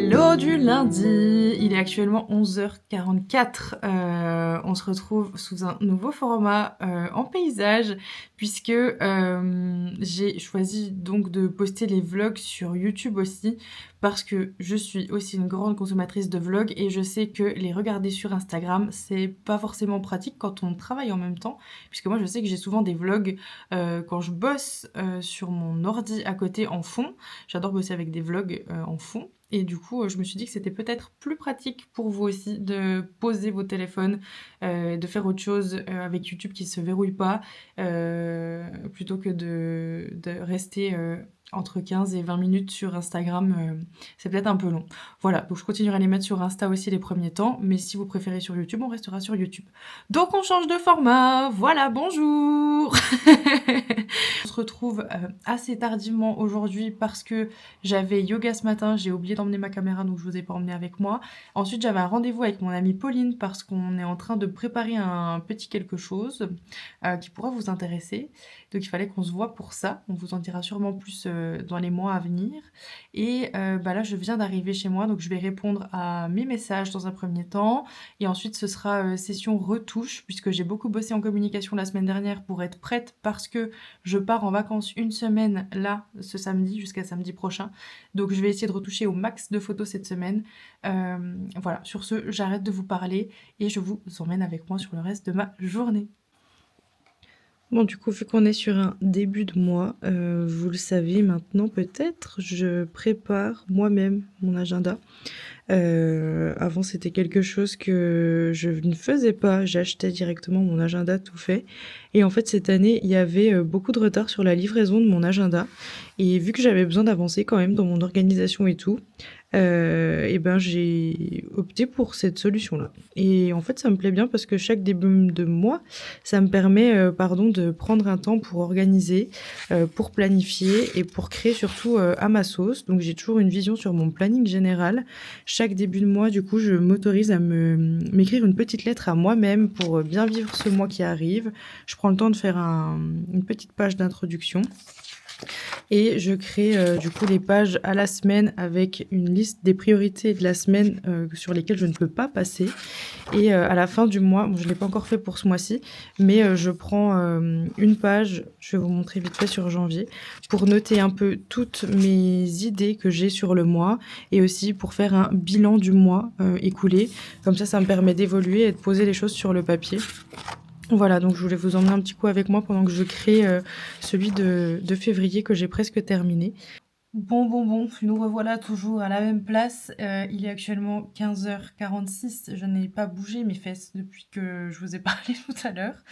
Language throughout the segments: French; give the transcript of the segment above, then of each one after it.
Hello du lundi, il est actuellement 11h44. On se retrouve sous un nouveau format en paysage puisque j'ai choisi donc de poster les vlogs sur YouTube aussi parce que je suis aussi une grande consommatrice de vlogs et je sais que les regarder sur Instagram c'est pas forcément pratique quand on travaille en même temps, puisque moi je sais que j'ai souvent des vlogs quand je bosse sur mon ordi à côté en fond. J'adore bosser avec des vlogs en fond. Et du coup, je me suis dit que c'était peut-être plus pratique pour vous aussi de poser vos téléphones, de faire autre chose avec YouTube qui se verrouille pas, plutôt que de rester entre 15 et 20 minutes sur Instagram. C'est peut-être un peu long. Voilà, donc je continuerai à les mettre sur Insta aussi les premiers temps, mais si vous préférez sur YouTube, on restera sur YouTube. Donc on change de format, voilà, bonjour. On se retrouve assez tardivement aujourd'hui parce que j'avais yoga ce matin, j'ai oublié d'emmener ma caméra donc je vous ai pas emmené avec moi. Ensuite j'avais un rendez-vous avec mon amie Pauline parce qu'on est en train de préparer un petit quelque chose qui pourra vous intéresser. Donc il fallait qu'on se voit pour ça, on vous en dira sûrement plus dans les mois à venir. Et là je viens d'arriver chez moi donc je vais répondre à mes messages dans un premier temps. Et ensuite ce sera session retouche puisque j'ai beaucoup bossé en communication la semaine dernière pour être prête parce que je pars en vacances une semaine là ce samedi jusqu'à samedi prochain. Donc je vais essayer de retoucher au max de photos cette semaine. Voilà, sur ce, j'arrête de vous parler et je vous emmène avec moi sur le reste de ma journée. Bon, du coup, vu qu'on est sur un début de mois, vous le savez maintenant peut-être, je prépare moi-même mon agenda. Avant, c'était quelque chose que je ne faisais pas. J'achetais directement mon agenda tout fait. Et en fait, cette année, il y avait beaucoup de retard sur la livraison de mon agenda. Et vu que j'avais besoin d'avancer quand même dans mon organisation et tout, j'ai opté pour cette solution-là. Et en fait, ça me plaît bien parce que chaque début de mois, ça me permet, de prendre un temps pour organiser, pour planifier et pour créer surtout à ma sauce. Donc, j'ai toujours une vision sur mon planning général. Chaque début de mois, du coup, je m'autorise à m'écrire une petite lettre à moi-même pour bien vivre ce mois qui arrive. Je prends le temps de faire une petite page d'introduction. Et je crée du coup les pages à la semaine avec une liste des priorités de la semaine sur lesquelles je ne peux pas passer. Et à la fin du mois, bon, je ne l'ai pas encore fait pour ce mois-ci, mais je prends une page, je vais vous montrer vite fait sur janvier, pour noter un peu toutes mes idées que j'ai sur le mois et aussi pour faire un bilan du mois écoulé. Comme ça me permet d'évoluer et de poser les choses sur le papier. Voilà, donc je voulais vous emmener un petit coup avec moi pendant que je crée celui de février que j'ai presque terminé. Bon, nous revoilà toujours à la même place. Il est actuellement 15h46. Je n'ai pas bougé mes fesses depuis que je vous ai parlé tout à l'heure.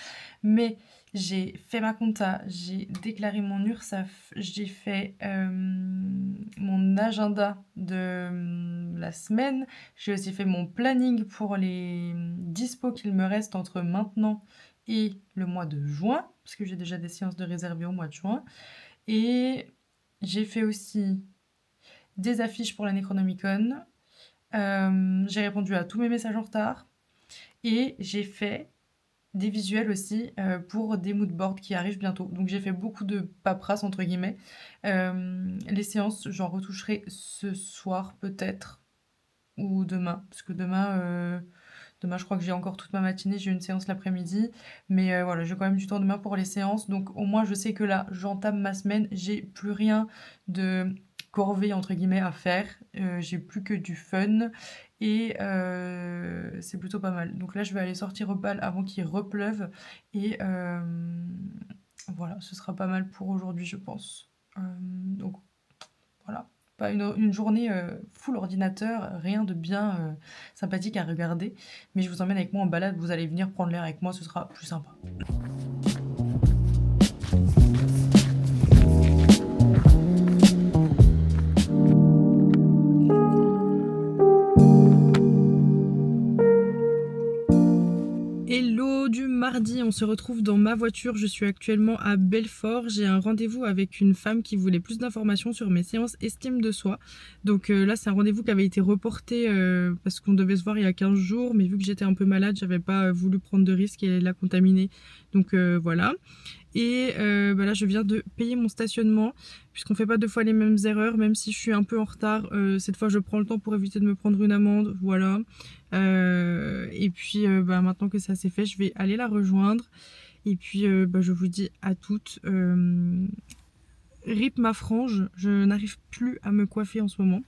Mais j'ai fait ma compta, j'ai déclaré mon URSSAF, j'ai fait mon agenda de la semaine. J'ai aussi fait mon planning pour les dispos qu'il me reste entre maintenant et le mois de juin, parce que j'ai déjà des séances de réservées au mois de juin. Et j'ai fait aussi des affiches pour la Necronomicon. J'ai répondu à tous mes messages en retard. Et j'ai fait des visuels aussi pour des moodboards qui arrivent bientôt. Donc j'ai fait beaucoup de paperasse entre guillemets. Les séances, j'en retoucherai ce soir peut-être ou demain. Parce que demain je crois que j'ai encore toute ma matinée, j'ai une séance l'après-midi. Mais voilà, j'ai quand même du temps demain pour les séances. Donc au moins je sais que là, j'entame ma semaine. J'ai plus rien de corvée entre guillemets à faire. J'ai plus que du fun. Et c'est plutôt pas mal. Donc là, je vais aller sortir au bal avant qu'il repleuve. Et voilà, ce sera pas mal pour aujourd'hui, je pense. Donc voilà. Pas une journée full ordinateur, rien de bien sympathique à regarder. Mais je vous emmène avec moi en balade, vous allez venir prendre l'air avec moi, ce sera plus sympa. Hello du mardi, on se retrouve dans ma voiture, je suis actuellement à Belfort, j'ai un rendez-vous avec une femme qui voulait plus d'informations sur mes séances estime de soi. Donc là c'est un rendez-vous qui avait été reporté parce qu'on devait se voir il y a 15 jours, mais vu que j'étais un peu malade, j'avais pas voulu prendre de risques et la contaminer, donc voilà. Et bah là je viens de payer mon stationnement puisqu'on fait pas deux fois les mêmes erreurs, même si je suis un peu en retard. Cette fois je prends le temps pour éviter de me prendre une amende, voilà. Et puis bah, maintenant que ça c'est fait, je vais aller la rejoindre. Et puis bah, je vous dis à toutes, rip ma frange, je n'arrive plus à me coiffer en ce moment.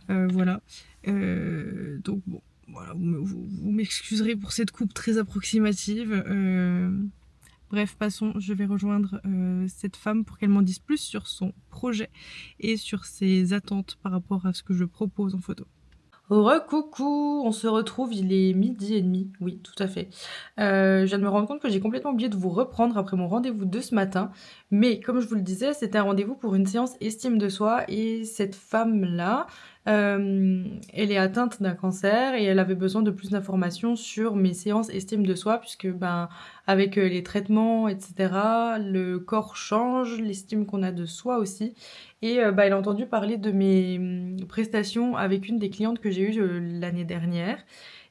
Voilà. Donc bon, voilà, vous m'excuserez pour cette coupe très approximative. Bref, passons, je vais rejoindre cette femme pour qu'elle m'en dise plus sur son projet et sur ses attentes par rapport à ce que je propose en photo. Recoucou, on se retrouve, il est 12h30, oui, tout à fait. Je viens de me rendre compte que j'ai complètement oublié de vous reprendre après mon rendez-vous de ce matin. Mais comme je vous le disais, c'était un rendez-vous pour une séance estime de soi. Et cette femme-là, elle est atteinte d'un cancer et elle avait besoin de plus d'informations sur mes séances estime de soi, puisque ben, avec les traitements, etc., le corps change, l'estime qu'on a de soi aussi. Et bah, elle a entendu parler de mes prestations avec une des clientes que j'ai eues l'année dernière.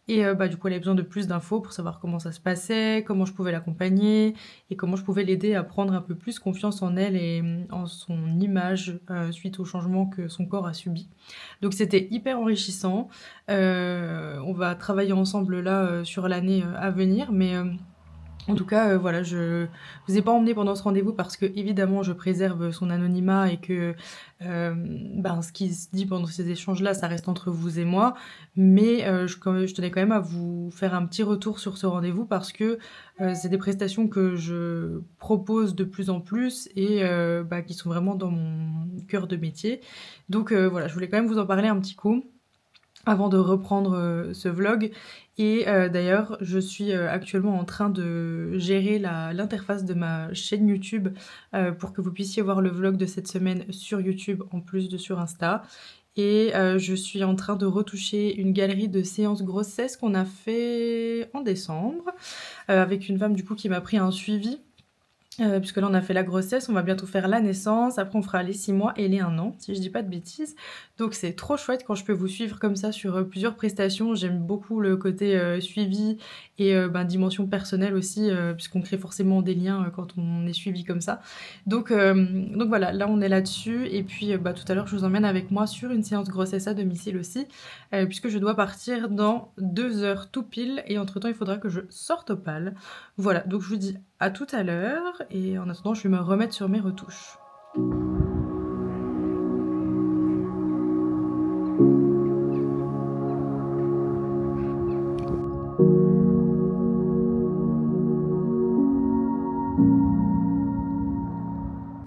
Et bah, du coup, elle avait besoin de plus d'infos pour savoir comment ça se passait, comment je pouvais l'accompagner et comment je pouvais l'aider à prendre un peu plus confiance en elle et en son image suite au changement que son corps a subi. Donc c'était hyper enrichissant. On va travailler ensemble là sur l'année à venir, mais en tout cas, voilà, je vous ai pas emmené pendant ce rendez-vous parce que évidemment je préserve son anonymat et que, ben, ce qui se dit pendant ces échanges-là, ça reste entre vous et moi. Mais, je tenais quand même à vous faire un petit retour sur ce rendez-vous parce que, c'est des prestations que je propose de plus en plus et bah, qui sont vraiment dans mon cœur de métier. Donc, voilà, je voulais quand même vous en parler un petit coup avant de reprendre ce vlog. Et d'ailleurs, je suis actuellement en train de gérer l'interface de ma chaîne YouTube pour que vous puissiez voir le vlog de cette semaine sur YouTube en plus de sur Insta. Et je suis en train de retoucher une galerie de séances grossesse qu'on a fait en décembre avec une femme du coup qui m'a pris un suivi puisque là on a fait la grossesse, on va bientôt faire la naissance, après on fera les 6 mois et les 1 an, si je dis pas de bêtises. Donc c'est trop chouette quand je peux vous suivre comme ça sur plusieurs prestations. J'aime beaucoup le côté suivi et ben, dimension personnelle aussi, puisqu'on crée forcément des liens quand on est suivi comme ça. Donc voilà, là on est là-dessus. Et puis bah, tout à l'heure je vous emmène avec moi sur une séance grossesse à domicile aussi, puisque je dois partir dans 2 heures tout pile. Et entre temps il faudra que je sorte au pal. Voilà, donc je vous dis à tout à l'heure et en attendant je vais me remettre sur mes retouches.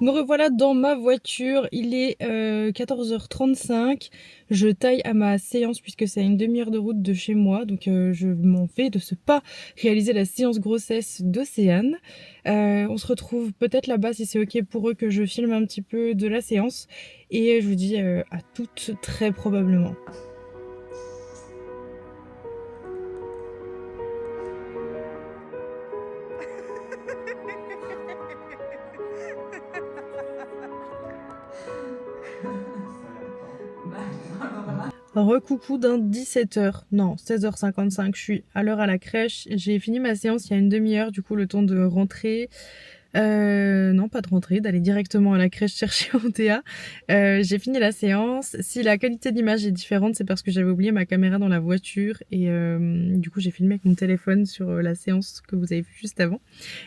Me revoilà dans ma voiture, il est 14h35, je taille à ma séance puisque c'est à une demi-heure de route de chez moi, donc je m'en vais de ce pas réaliser la séance grossesse d'Océane. On se retrouve peut-être là-bas si c'est ok pour eux que je filme un petit peu de la séance et je vous dis à toutes très probablement. Recoucou d'un 17h, non 16h55, je suis à l'heure à la crèche, j'ai fini ma séance il y a une demi-heure, du coup le temps de rentrer. Non, pas de rentrer, d'aller directement à la crèche chercher Antea. J'ai fini la séance. Si la qualité d'image est différente, c'est parce que j'avais oublié ma caméra dans la voiture et du coup j'ai filmé avec mon téléphone sur la séance que vous avez vue juste avant.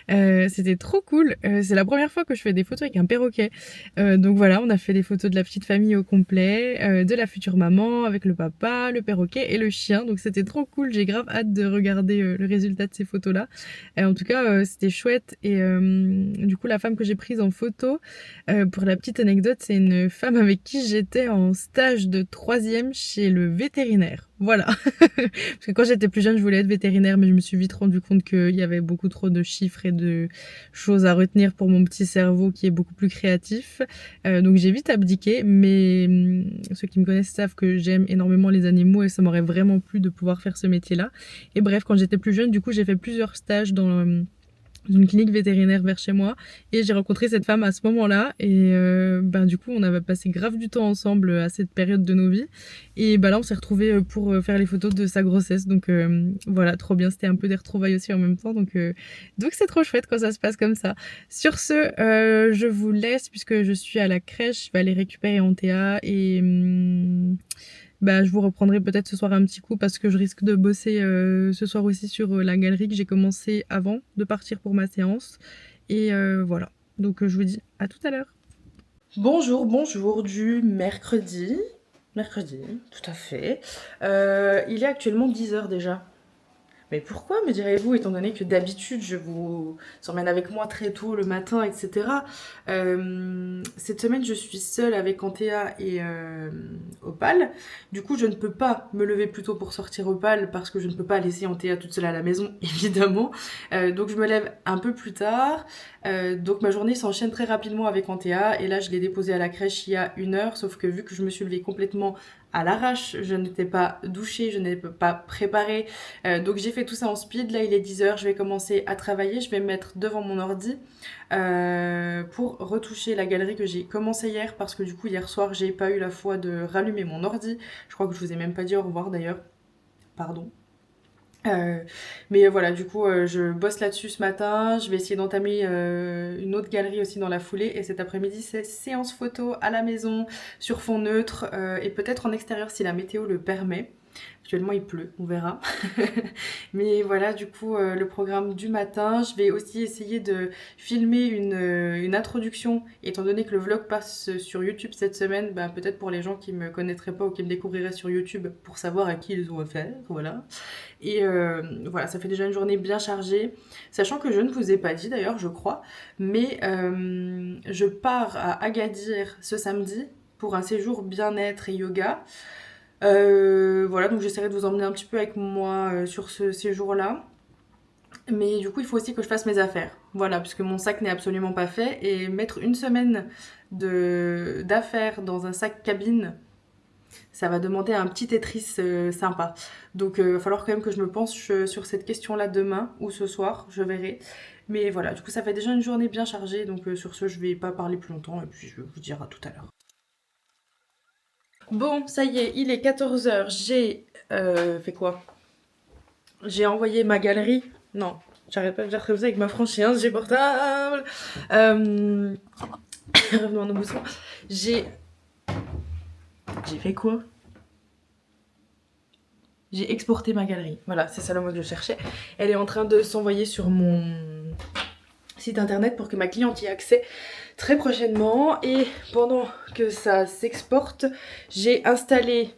C'était trop cool. C'est la première fois que je fais des photos avec un perroquet. Donc voilà, on a fait des photos de la petite famille au complet, de la future maman avec le papa, le perroquet et le chien. Donc c'était trop cool. J'ai grave hâte de regarder le résultat de ces photos-là. En tout cas, c'était chouette. Et du coup, la femme que j'ai prise en photo, pour la petite anecdote, c'est une femme avec qui j'étais en stage de 3e chez le vétérinaire. Voilà. Parce que quand j'étais plus jeune, je voulais être vétérinaire, mais je me suis vite rendu compte qu'il y avait beaucoup trop de chiffres et de choses à retenir pour mon petit cerveau qui est beaucoup plus créatif. Donc j'ai vite abdiqué, mais ceux qui me connaissent savent que j'aime énormément les animaux et ça m'aurait vraiment plu de pouvoir faire ce métier-là. Et bref, quand j'étais plus jeune, du coup, j'ai fait plusieurs stages d'une clinique vétérinaire vers chez moi et j'ai rencontré cette femme à ce moment-là et du coup on avait passé grave du temps ensemble à cette période de nos vies et là on s'est retrouvés pour faire les photos de sa grossesse donc voilà, trop bien, c'était un peu des retrouvailles aussi en même temps donc c'est trop chouette quand ça se passe comme ça. Sur ce, je vous laisse puisque je suis à la crèche, je vais aller récupérer Antea et je vous reprendrai peut-être ce soir un petit coup parce que je risque de bosser ce soir aussi sur la galerie que j'ai commencé avant de partir pour ma séance. Et voilà. Donc je vous dis à tout à l'heure. Bonjour du mercredi. Mercredi, tout à fait. Il est actuellement 10h déjà. Mais pourquoi, me direz-vous, étant donné que d'habitude je vous emmène avec moi très tôt le matin, etc. Cette semaine je suis seule avec Antea et Opal. Du coup je ne peux pas me lever plus tôt pour sortir Opal parce que je ne peux pas laisser Antea toute seule à la maison, évidemment. Donc je me lève un peu plus tard. Donc ma journée s'enchaîne très rapidement avec Antea. Et là je l'ai déposée à la crèche il y a 1 heure, sauf que vu que je me suis levée complètement à l'arrache, je n'étais pas douchée, je n'étais pas préparée, donc j'ai fait tout ça en speed. Là il est 10h, je vais commencer à travailler, je vais me mettre devant mon ordi pour retoucher la galerie que j'ai commencé hier parce que du coup hier soir j'ai pas eu la foi de rallumer mon ordi. Je crois que je vous ai même pas dit au revoir d'ailleurs, pardon. Mais voilà, du coup je bosse là-dessus ce matin, je vais essayer d'entamer une autre galerie aussi dans la foulée et cet après-midi c'est séance photo à la maison sur fond neutre et peut-être en extérieur si la météo le permet. Actuellement il pleut, on verra. Mais voilà, du coup le programme du matin, je vais aussi essayer de filmer une introduction étant donné que le vlog passe sur YouTube cette semaine, peut-être pour les gens qui me connaîtraient pas ou qui me découvriraient sur YouTube pour savoir à qui ils ont affaire, voilà. Et voilà, ça fait déjà une journée bien chargée, sachant que je ne vous ai pas dit d'ailleurs, je crois, mais je pars à Agadir ce samedi pour un séjour bien-être et yoga. Voilà, donc j'essaierai de vous emmener un petit peu avec moi sur ce séjour-là. Mais du coup, il faut aussi que je fasse mes affaires. Voilà, puisque mon sac n'est absolument pas fait. Et mettre une semaine d'affaires dans un sac cabine, ça va demander un petit Tetris sympa. Donc il va falloir quand même que je me penche sur cette question-là demain ou ce soir, je verrai. Mais voilà, du coup ça fait déjà une journée bien chargée, donc sur ce je vais pas parler plus longtemps et puis je vais vous dire à tout à l'heure. Bon, ça y est, il est 14h, j'ai fait quoi? J'ai envoyé ma galerie. Non, j'arrête pas de dire comme ça avec ma franchise, j'ai portable. Revenons à nos boutons. J'ai fait quoi? J'ai exporté ma galerie. Voilà, c'est ça le mot que je cherchais. Elle est en train de s'envoyer sur mon site internet pour que ma cliente y ait accès très prochainement. Et pendant que ça s'exporte, j'ai installé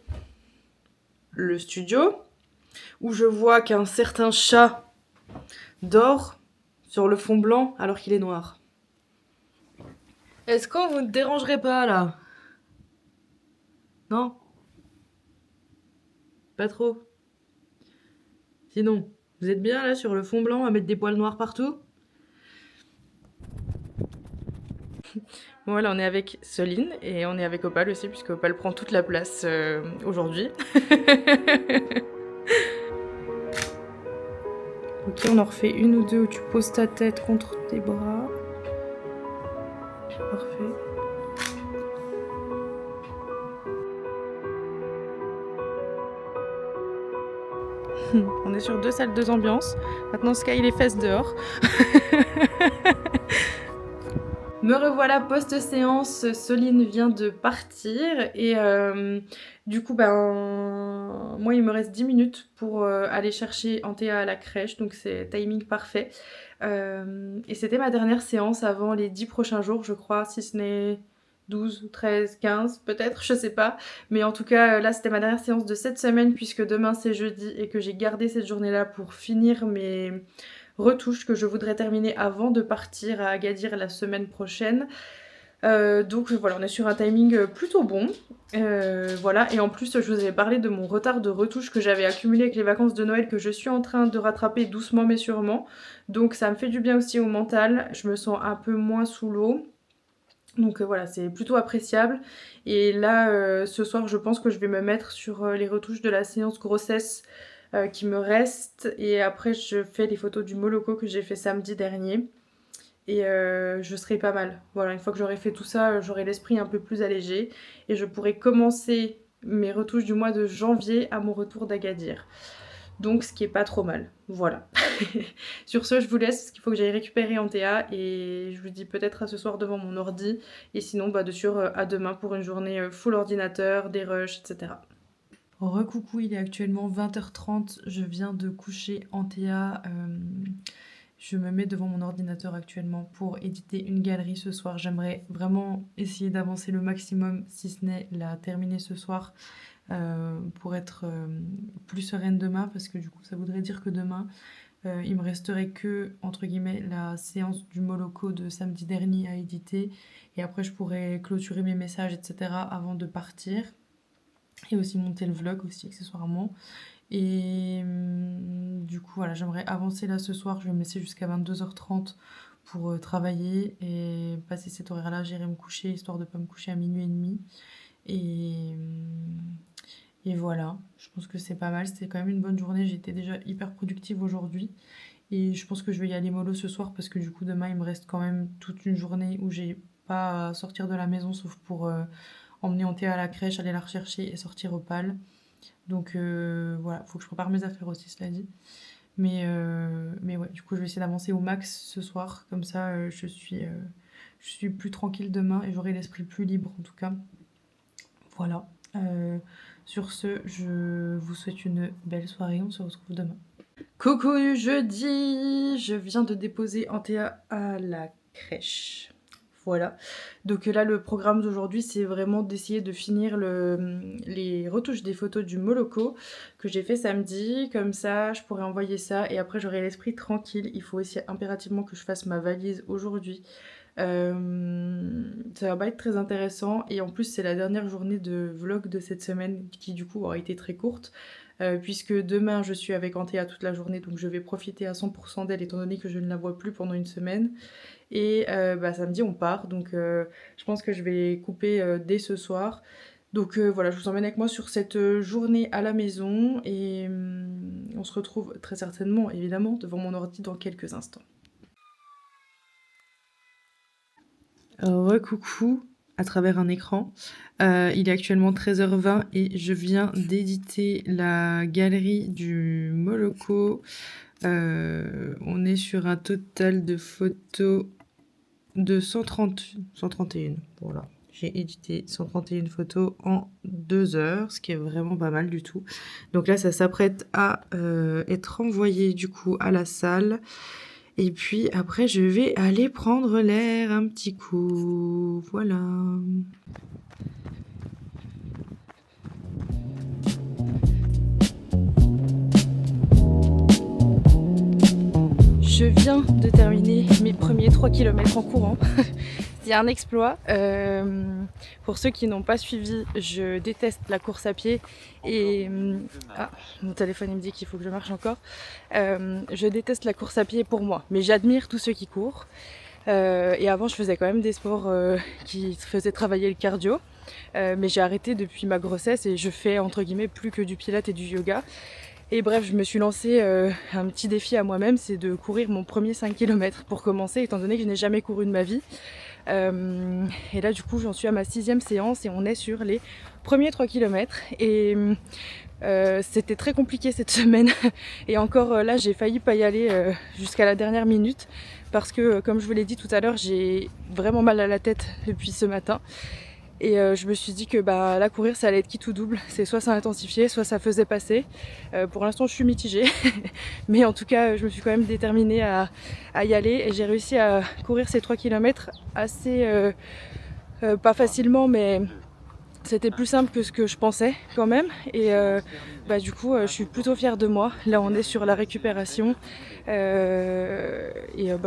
le studio où je vois qu'un certain chat dort sur le fond blanc alors qu'il est noir. Est-ce qu'on vous ne dérangerait pas là? Non? Pas trop? Sinon, vous êtes bien là sur le fond blanc à mettre des poils noirs partout? Bon, voilà, on est avec Soline et on est avec Opal aussi, puisque Opal prend toute la place aujourd'hui. Ok, on en refait une ou deux où tu poses ta tête contre tes bras. Parfait. On est sur 2 salles, 2 ambiances. Maintenant, Sky les fesses dehors. Me revoilà post-séance, Soline vient de partir et du coup moi il me reste 10 minutes pour aller chercher Antea à la crèche, donc c'est timing parfait. Et c'était ma dernière séance avant les 10 prochains jours je crois, si ce n'est 12, 13, 15 peut-être, je sais pas. Mais en tout cas là c'était ma dernière séance de cette semaine puisque demain c'est jeudi et que j'ai gardé cette journée-là pour finir mes retouches que je voudrais terminer avant de partir à Agadir la semaine prochaine. Donc voilà, on est sur un timing plutôt bon. Voilà, et en plus je vous avais parlé de mon retard de retouche que j'avais accumulé avec les vacances de Noël que je suis en train de rattraper doucement mais sûrement. Donc ça me fait du bien aussi au mental, je me sens un peu moins sous l'eau. Donc voilà, c'est plutôt appréciable. Et là, ce soir, je pense que je vais me mettre sur les retouches de la séance grossesse qui me reste. Et après, je fais les photos du Moloko que j'ai fait samedi dernier. Et je serai pas mal. Voilà, une fois que j'aurai fait tout ça, j'aurai l'esprit un peu plus allégé. Et je pourrai commencer mes retouches du mois de janvier à mon retour d'Agadir. Donc ce qui est pas trop mal. Voilà. Sur ce, je vous laisse parce qu'il faut que j'aille récupérer Antea. Et je vous dis peut-être à ce soir devant mon ordi. Et sinon, de sûr, à demain pour une journée full ordinateur, des rushs, etc. Recoucou, il est actuellement 20h30. Je viens de coucher Antea. Je me mets devant mon ordinateur actuellement pour éditer une galerie ce soir. J'aimerais vraiment essayer d'avancer le maximum, si ce n'est la terminer ce soir, pour être plus sereine demain, parce que du coup ça voudrait dire que demain, il me resterait que, entre guillemets, la séance du Moloko de samedi dernier à éditer. Et après je pourrais clôturer mes messages, etc. avant de partir. Et aussi monter le vlog aussi accessoirement. Et du coup, voilà, j'aimerais avancer là ce soir. Je vais me laisser jusqu'à 22h30 pour travailler et passer cet horaire-là. J'irai me coucher, histoire de ne pas me coucher à minuit et demi. Et voilà, je pense que c'est pas mal. C'était quand même une bonne journée. J'ai été déjà hyper productive aujourd'hui. Et je pense que je vais y aller mollo ce soir parce que du coup, demain, il me reste quand même toute une journée où j'ai pas à sortir de la maison sauf pour emmener Anthea à la crèche, aller la rechercher et sortir au PAL. Donc voilà, faut que je prépare mes affaires aussi, cela dit. Mais ouais, du coup, je vais essayer d'avancer au max ce soir. Comme ça, je suis plus tranquille demain et j'aurai l'esprit plus libre en tout cas. Voilà. Sur ce, je vous souhaite une belle soirée. On se retrouve demain. Coucou jeudi! Je viens de déposer Anthea à la crèche. Voilà, donc là le programme d'aujourd'hui c'est vraiment d'essayer de finir les retouches des photos du Moloko que j'ai fait samedi, comme ça je pourrais envoyer ça et après j'aurai l'esprit tranquille. Il faut aussi impérativement que je fasse ma valise aujourd'hui. Ça va pas être très intéressant et en plus c'est la dernière journée de vlog de cette semaine qui du coup aura été très courte. Puisque demain je suis avec Anthea toute la journée donc je vais profiter à 100% d'elle étant donné que je ne la vois plus pendant une semaine. Et samedi on part donc je pense que je vais couper dès ce soir. Donc voilà, je vous emmène avec moi sur cette journée à la maison et on se retrouve très certainement évidemment devant mon ordi dans quelques instants. Recoucou à travers un écran. Il est actuellement 13h20 et je viens d'éditer la galerie du Moloko. On est sur un total de photos de 131. Voilà. J'ai édité 131 photos en 2 heures, ce qui est vraiment pas mal du tout. Donc là, ça s'apprête à être envoyé du coup à la salle. Et puis après, je vais aller prendre l'air un petit coup. Voilà. Je viens de terminer mes premiers 3 km en courant. C'est un exploit. Pour ceux qui n'ont pas suivi, je déteste la course à pied et mon téléphone il me dit qu'il faut que je marche encore. Je déteste la course à pied pour moi, mais j'admire tous ceux qui courent. Et avant je faisais quand même des sports qui faisaient travailler le cardio, mais j'ai arrêté depuis ma grossesse et je fais entre guillemets plus que du pilates et du yoga. Et bref, je me suis lancé un petit défi à moi-même, c'est de courir mon premier 5 km pour commencer, étant donné que je n'ai jamais couru de ma vie. Et là du coup j'en suis à ma 6e séance et on est sur les premiers 3 km et c'était très compliqué cette semaine et encore là j'ai failli pas y aller jusqu'à la dernière minute parce que comme je vous l'ai dit tout à l'heure, j'ai vraiment mal à la tête depuis ce matin. Et je me suis dit que là courir ça allait être quitte ou double, c'est soit ça intensifiait, soit ça faisait passer. Pour l'instant je suis mitigée, mais en tout cas je me suis quand même déterminée à y aller et j'ai réussi à courir ces 3 km assez, pas facilement mais c'était plus simple que ce que je pensais quand même et du coup je suis plutôt fière de moi. Là on est sur la récupération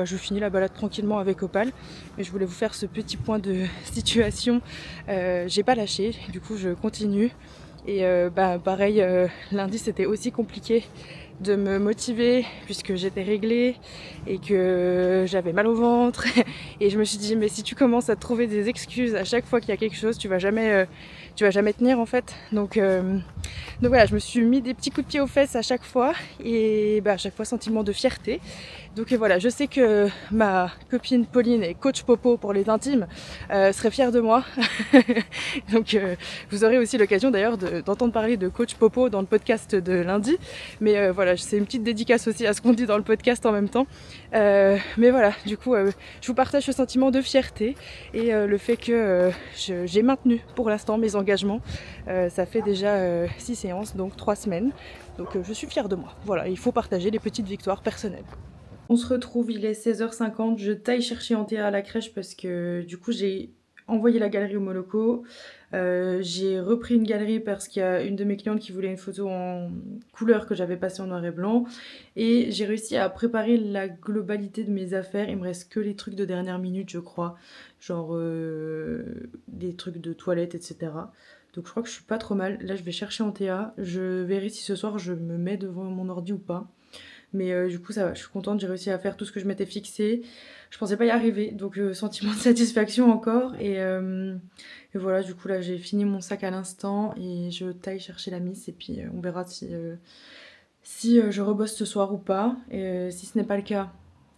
je finis la balade tranquillement avec Opal, mais je voulais vous faire ce petit point de situation. J'ai pas lâché, du coup je continue et pareil lundi c'était aussi compliqué de me motiver puisque j'étais réglée et que j'avais mal au ventre. Et je me suis dit, mais si tu commences à te trouver des excuses à chaque fois qu'il y a quelque chose, tu vas jamais tenir en fait. Donc voilà, je me suis mis des petits coups de pied aux fesses à chaque fois et à chaque fois sentiment de fierté. Donc voilà, je sais que ma copine Pauline et coach Popo pour les intimes serait fière de moi. Donc vous aurez aussi l'occasion d'ailleurs d'entendre parler de coach Popo dans le podcast de lundi. Mais voilà, c'est une petite dédicace aussi à ce qu'on dit dans le podcast en même temps. Mais voilà, du coup, je vous partage ce sentiment de fierté et le fait que j'ai maintenu pour l'instant mes engagements. Ça fait déjà 6 séances, donc 3 semaines. Donc je suis fière de moi. Voilà, il faut partager les petites victoires personnelles. On se retrouve, il est 16h50, je taille chercher Antea à la crèche parce que du coup j'ai envoyé la galerie au Moloko. J'ai repris une galerie parce qu'il y a une de mes clientes qui voulait une photo en couleur que j'avais passée en noir et blanc. Et j'ai réussi à préparer la globalité de mes affaires. Il me reste que les trucs de dernière minute, je crois. Genre des trucs de toilette, etc. Donc je crois que je suis pas trop mal. Là je vais chercher Antea. Je verrai si ce soir je me mets devant mon ordi ou pas. Mais du coup, ça va, je suis contente, j'ai réussi à faire tout ce que je m'étais fixé. Je pensais pas y arriver, donc sentiment de satisfaction encore. Et voilà, du coup, là, j'ai fini mon sac à l'instant et je taille chercher la miss. Et puis, on verra si je rebosse ce soir ou pas. Et si ce n'est pas le cas,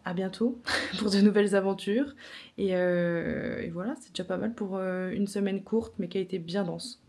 à bientôt pour de nouvelles aventures. Et voilà, c'est déjà pas mal pour une semaine courte, mais qui a été bien dense.